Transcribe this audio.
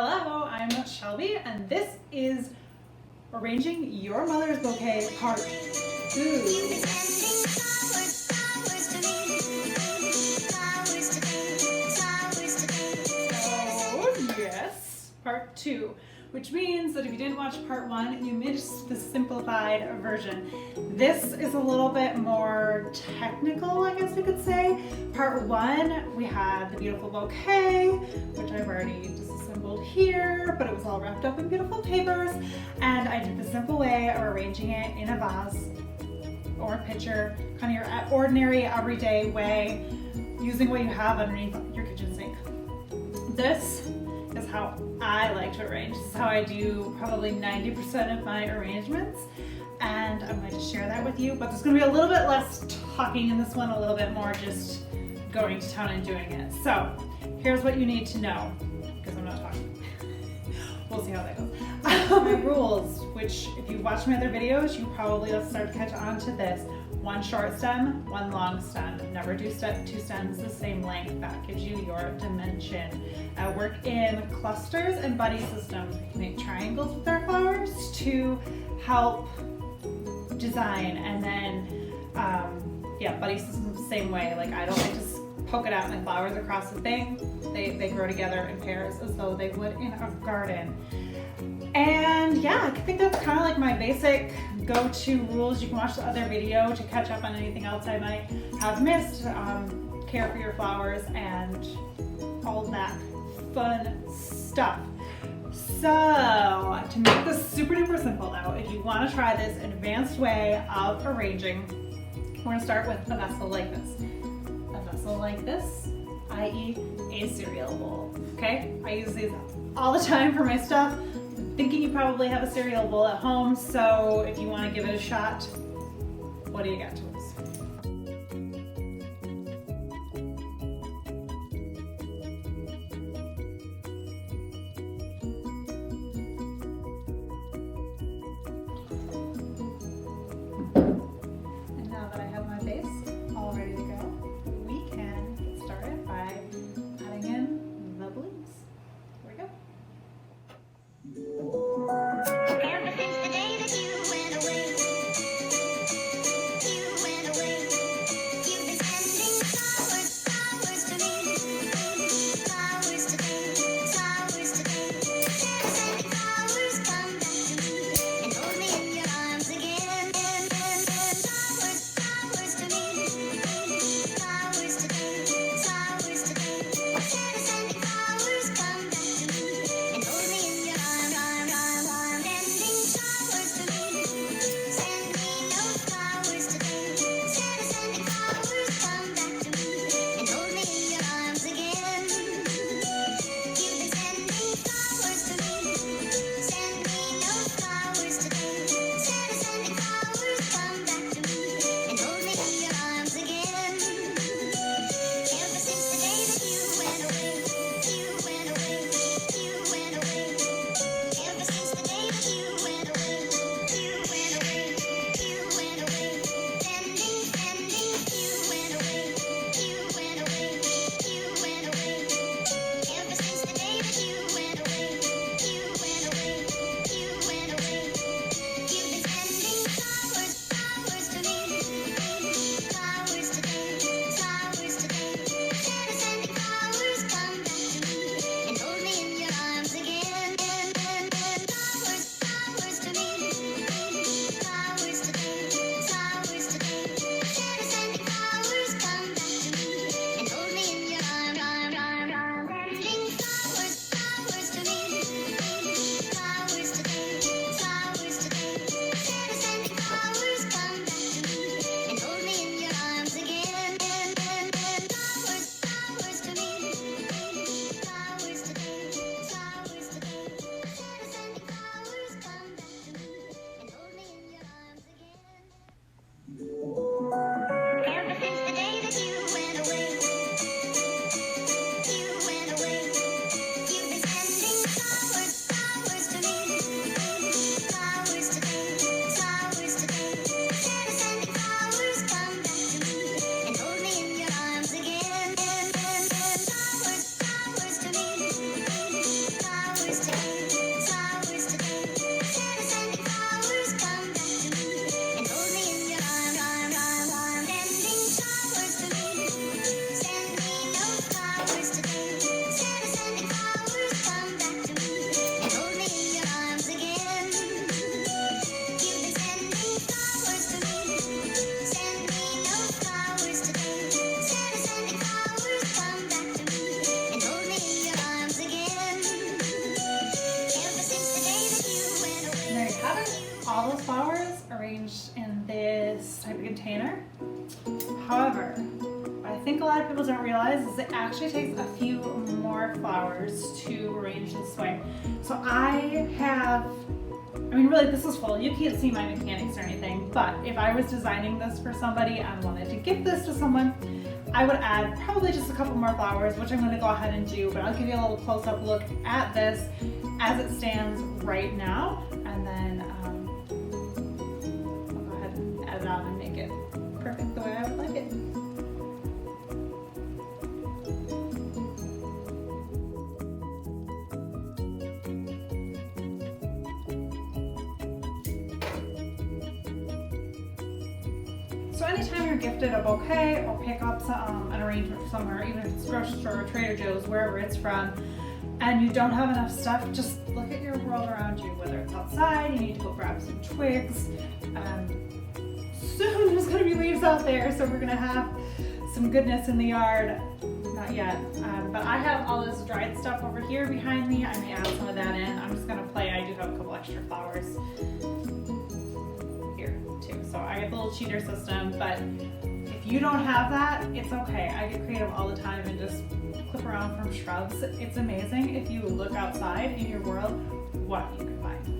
Hello, I'm Shelby, and this is Arranging Your Mother's Bouquet Part 2. Yes, Part 2, which means that if you didn't watch Part 1, you missed the simplified version. This is a little bit more technical, I guess we could say. Part 1, we had the beautiful bouquet, which I've already disassembled here, but it was all wrapped up in beautiful papers, and I did the simple way of arranging it in a vase or a pitcher, kind of your ordinary, everyday way, using what you have underneath your kitchen sink. This is how I like to arrange. This is how I do probably 90% of my arrangements, and I'm going to share that with you, but there's going to be a little bit less talking in this one, a little bit more just going to town and doing it. So here's what you need to know, because I'm not talking. We'll see how that goes. My rules, which if you watch my other videos, you probably will start to catch on to this. One short stem, one long stem. Never do two stems the same length. That gives you your dimension. I work in clusters and buddy systems. We can make triangles with our flowers to help design, and then buddy systems the same way. Like, I don't like to poke it out my flowers across the thing. They grow together in pairs as though they would in a garden. And yeah, I think that's kind of like my basic go-to rules. You can watch the other video to catch up on anything else I might have missed. Care for your flowers and all that fun stuff. So to make this super duper simple though, if you want to try this advanced way of arranging, we're going to start with a vessel like this. A vessel like this, i.e. a cereal bowl. Okay, I use these all the time for my stuff. I'm thinking you probably have a cereal bowl at home, so if you want to give it a shot, what do you got to lose? And now that I have my base all ready to go, we can get started by adding in the balloons. Here we go. Ever since the day that you went away, you the container. However, what I think a lot of people don't realize is it actually takes a few more flowers to arrange this way. So I mean, really, this is full. You can't see my mechanics or anything, but if I was designing this for somebody and wanted to gift this to someone, I would add probably just a couple more flowers, which I'm going to go ahead and do, but I'll give you a little close-up look at this as it stands right now, and then I'll go ahead and add it on and make it perfect the way I would like it. So anytime you're gifted a bouquet or pick up an arrangement from somewhere, even if it's grocery store or Trader Joe's, wherever it's from, and you don't have enough stuff, just look at your world around you, whether it's outside, you need to go grab some twigs. Soon there's gonna be leaves out there, so we're gonna have some goodness in the yard. Not yet, but I have all this dried stuff over here behind me. I may add some of that in. I'm just gonna play. I do have a couple extra flowers too. So I get the little cheater system, but if you don't have that, it's okay. I get creative all the time and just clip around from shrubs. It's amazing if you look outside in your world what you can find.